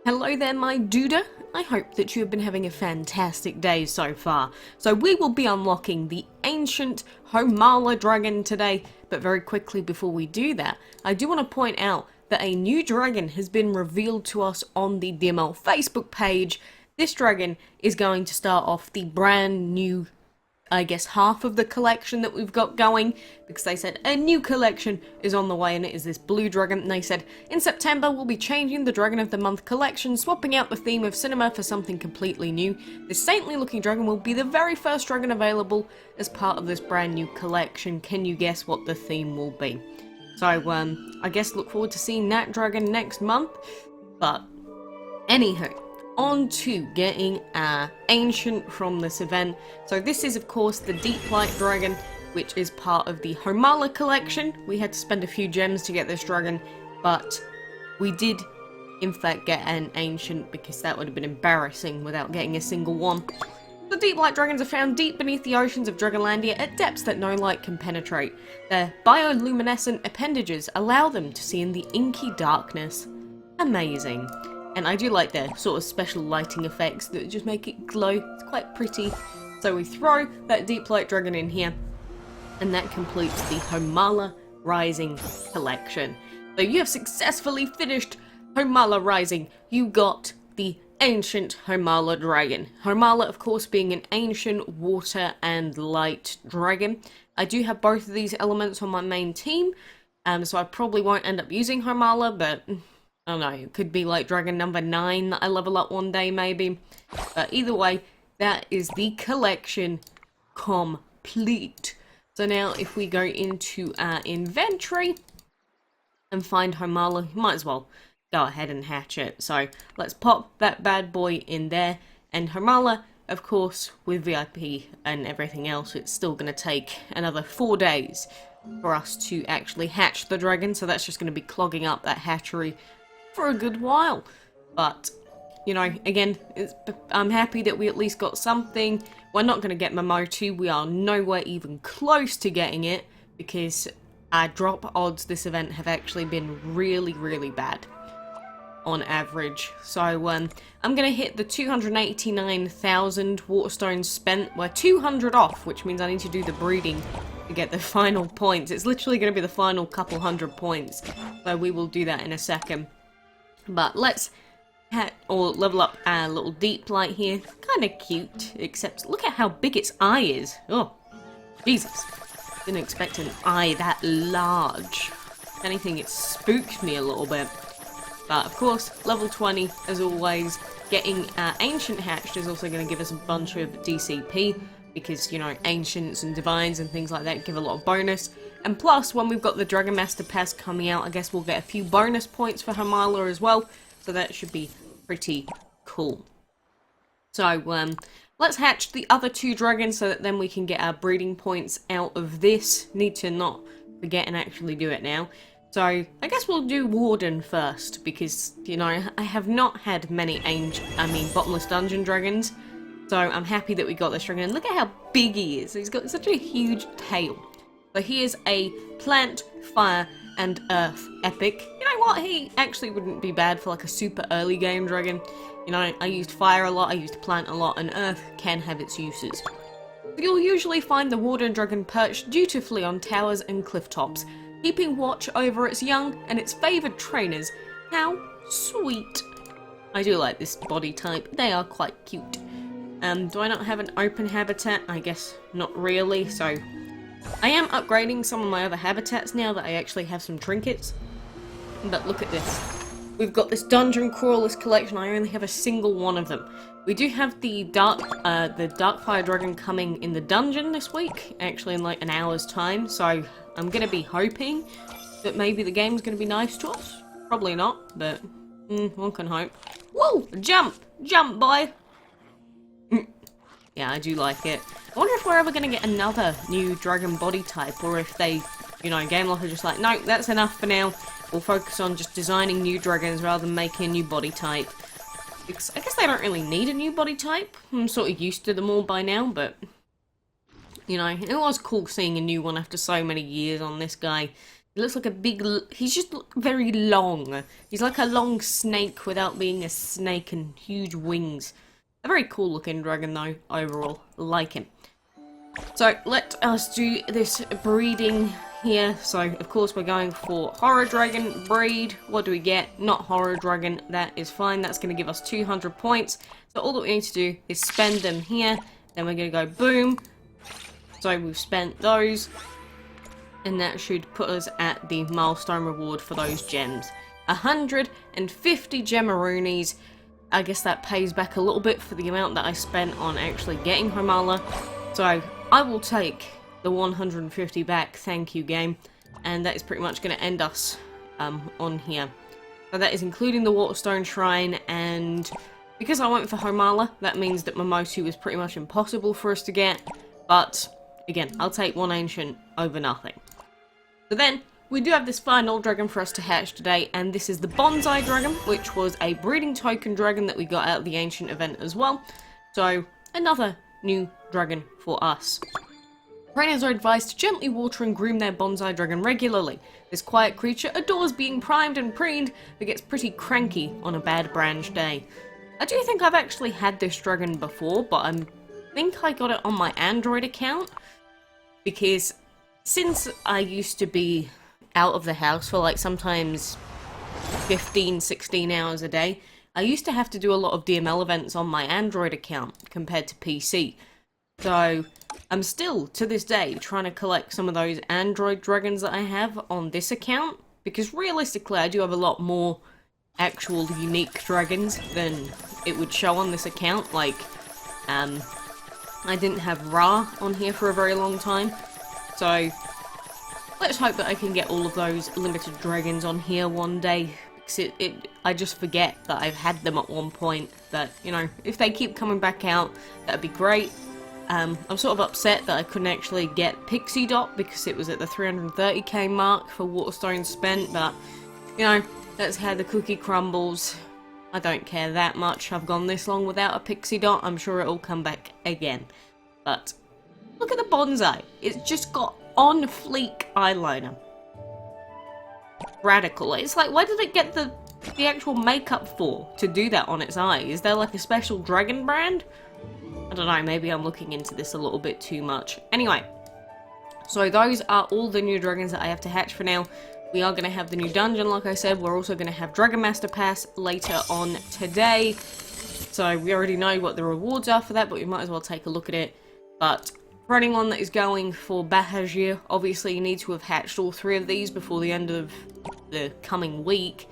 Hello there, my duder. I hope that you have been having a fantastic day so far. So we will be unlocking the ancient Homala dragon today, but very quickly before we do that, I do want to point out that a new dragon has been revealed to us on the DML Facebook page. This dragon is going to start off the brand new, I guess, half of the collection that we've got going, because they said a new collection is on the way, and it is this blue dragon. And they said in September we'll be changing the Dragon of the Month collection, swapping out the theme of cinema for something completely new. This saintly looking dragon will be the very first dragon available as part of this brand new collection. Can you guess what the theme will be? So I guess look forward to seeing that dragon next month. But anywho, on to getting ancient from this event. So this is of course the Deep Light dragon, which is part of the homala collection. We had to spend a few gems to get this dragon, but we did in fact get an ancient, because that would have been embarrassing without getting a single one. The Deep Light dragons are found deep beneath the oceans of Dragonlandia at depths that no light can penetrate. Their bioluminescent appendages allow them to see in the inky darkness. Amazing. And I do like their sort of special lighting effects that just make it glow. It's quite pretty. So we throw that Deep Light dragon in here, and that completes the Homala Rising collection. So you have successfully finished Homala Rising. You got the ancient Homala dragon. Homala, of course, being an ancient water and light dragon. I do have both of these elements on my main team, so I probably won't end up using Homala, but I don't know, it could be like dragon number 9 that I level up one day maybe. But either way, that is the collection complete. So now if we go into our inventory and find Homala, you might as well go ahead and hatch it. So let's pop that bad boy in there. And Homala, of course, with VIP and everything else, it's still going to take another 4 days for us to actually hatch the dragon. So that's just going to be clogging up that hatchery for a good while. But, you know, again, I'm happy that we at least got something. We're not going to get Momotu. We are nowhere even close to getting it, because our drop odds this event have actually been really, really bad on average. So I'm going to hit the 289,000 waterstones spent. We're 200 off, which means I need to do the breeding to get the final points. It's literally going to be the final couple hundred points. So we will do that in a second. But let's level up our little Deep Light here. Kind of cute, except look at how big its eye is. Oh, Jesus. Didn't expect an eye that large. If anything, it spooked me a little bit. But of course, level 20, as always. Getting Ancient hatched is also going to give us a bunch of DCP, because, you know, Ancients and Divines and things like that give a lot of bonus. And plus, when we've got the Dragon Master Pass coming out, I guess we'll get a few bonus points for Homala as well. So that should be pretty cool. So, let's hatch the other 2 dragons so that then we can get our breeding points out of this. Need to not forget and actually do it now. So, I guess we'll do Warden first, because, you know, I have not had many bottomless dungeon dragons. So I'm happy that we got this dragon. And look at how big he is. He's got such a huge tail. But he is a plant, fire, and earth epic. You know what? He actually wouldn't be bad for like a super early game dragon. You know, I used fire a lot, I used plant a lot, and earth can have its uses. You'll usually find the Warden dragon perched dutifully on towers and cliff tops, keeping watch over its young and its favoured trainers. How sweet. I do like this body type. They are quite cute. Do I not have an open habitat? I guess not really, so I am upgrading some of my other habitats now that I actually have some trinkets. But look at this. We've got this dungeon crawlers collection. I only have a single one of them. We do have the Darkfire dragon coming in the dungeon this week, actually in like an hour's time, so I'm gonna be hoping that maybe the game's gonna be nice to us. Probably not, but one can hope. Whoa! Jump! Jump, boy! Yeah, I do like it. I wonder if we're ever going to get another new dragon body type, or if they, you know, Gameloft are just like, no, that's enough for now. We'll focus on just designing new dragons rather than making a new body type. Because I guess they don't really need a new body type. I'm sort of used to them all by now, but, you know, it was cool seeing a new one after so many years on this guy. He looks like a big... He's just very long. He's like a long snake without being a snake and huge wings. A very cool looking dragon though, overall. Like him. So, let us do this breeding here. So, of course, we're going for Horror Dragon breed. What do we get? Not Horror Dragon. That is fine. That's going to give us 200 points. So, all that we need to do is spend them here. Then we're going to go boom. So, we've spent those. And that should put us at the milestone reward for those gems. 150 Gemaroonies. I guess that pays back a little bit for the amount that I spent on actually getting Homala. So, I will take the 150 back, thank you game. And that is pretty much going to end us on here. So that is including the Waterstone Shrine, and because I went for Homala, that means that Momotu is pretty much impossible for us to get. But, again, I'll take one Ancient over nothing. So then, we do have this final dragon for us to hatch today, and this is the Bonsai Dragon, which was a breeding token dragon that we got out of the Ancient event as well. So, another new dragon for us. Trainers are advised to gently water and groom their Bonsai Dragon regularly. This quiet creature adores being primed and preened, but gets pretty cranky on a bad branch day. I do think I've actually had this dragon before, but I think I got it on my Android account, because since I used to be out of the house for like sometimes 15, 16 hours a day, I used to have to do a lot of DML events on my Android account compared to PC. So I'm still, to this day, trying to collect some of those Android dragons that I have on this account, because realistically I do have a lot more actual unique dragons than it would show on this account. Like, I didn't have Ra on here for a very long time. So, let's hope that I can get all of those limited dragons on here one day, because I just forget that I've had them at one point. But, you know, if they keep coming back out, that'd be great. I'm sort of upset that I couldn't actually get Pixie Dot, because it was at the 330k mark for Waterstone spent, but, you know, that's how the cookie crumbles. I don't care that much. I've gone this long without a Pixie Dot, I'm sure it'll come back again. But look at the bonsai. It's just got on fleek eyeliner. Radical. It's like, why did it get the actual makeup for to do that on its eye? Is there like a special dragon brand? I don't know, maybe I'm looking into this a little bit too much. Anyway, so those are all the new dragons that I have to hatch for now. We are going to have the new dungeon, like I said. We're also going to have Dragon Master Pass later on today. So we already know what the rewards are for that, but we might as well take a look at it. But for anyone that is going for Bahajir, obviously you need to have hatched all 3 of these before the end of the coming week.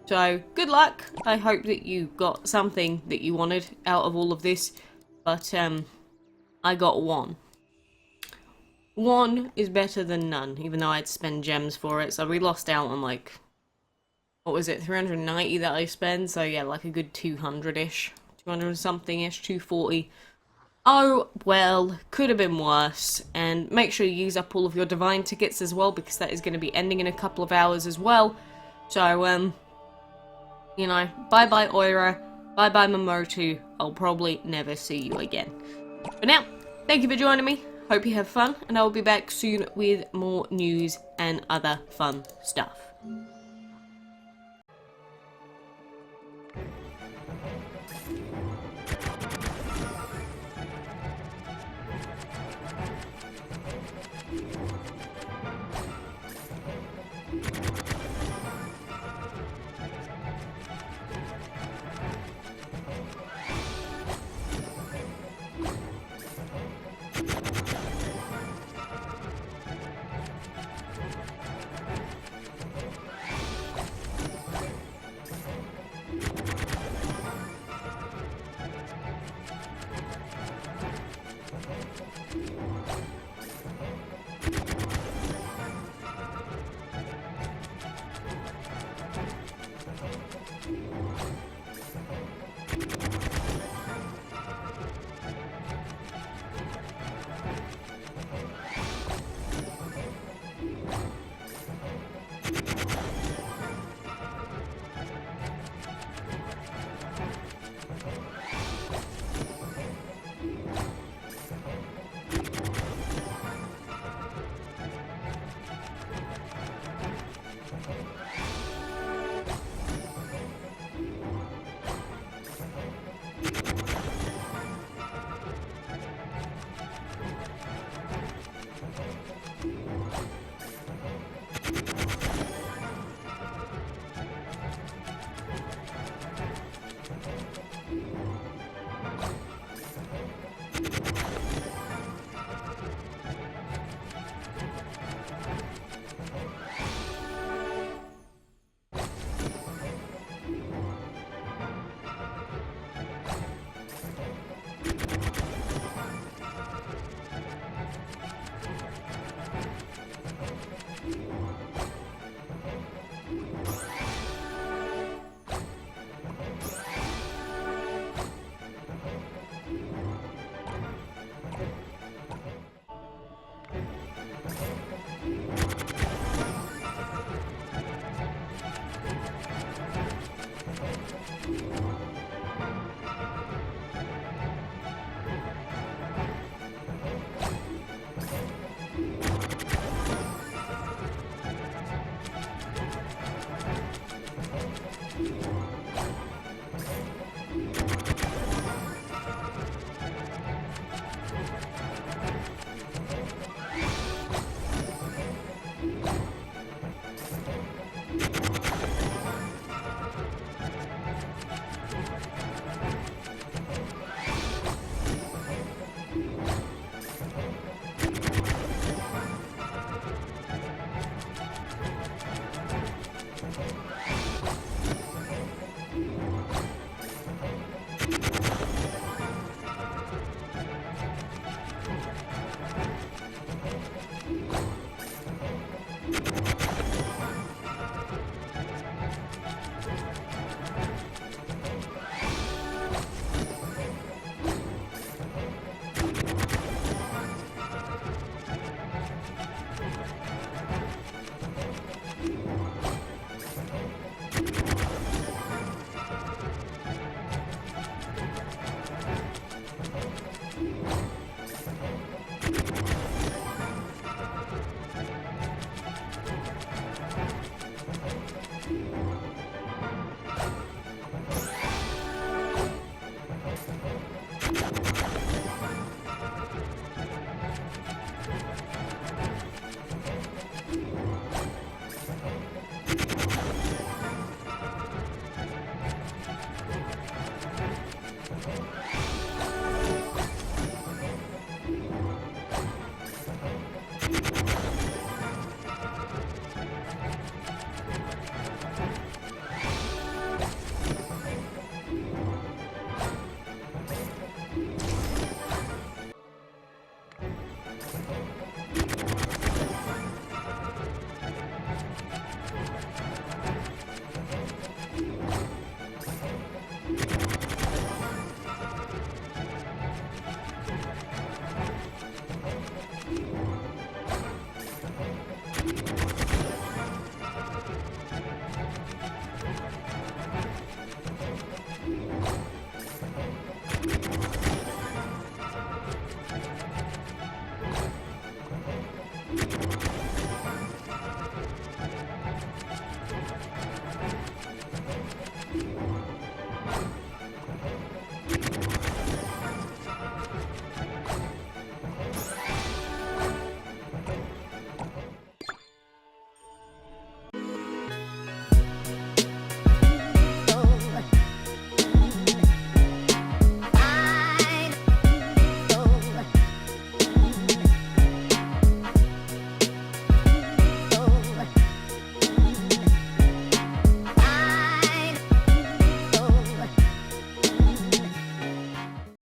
So good luck. I hope that you got something that you wanted out of all of this. But I got 1. 1 is better than none, even though I had to spend gems for it. So we lost out on, like, what was it, 390 that I spent? So yeah, like a good 200-ish. 200 something-ish, 240. Oh, well, could have been worse. And make sure you use up all of your divine tickets as well, because that is going to be ending in a couple of hours as well. So, you know, bye-bye Oira, bye-bye Momotu. I'll probably never see you again. But now, thank you for joining me. Hope you have fun, and I will be back soon with more news and other fun stuff.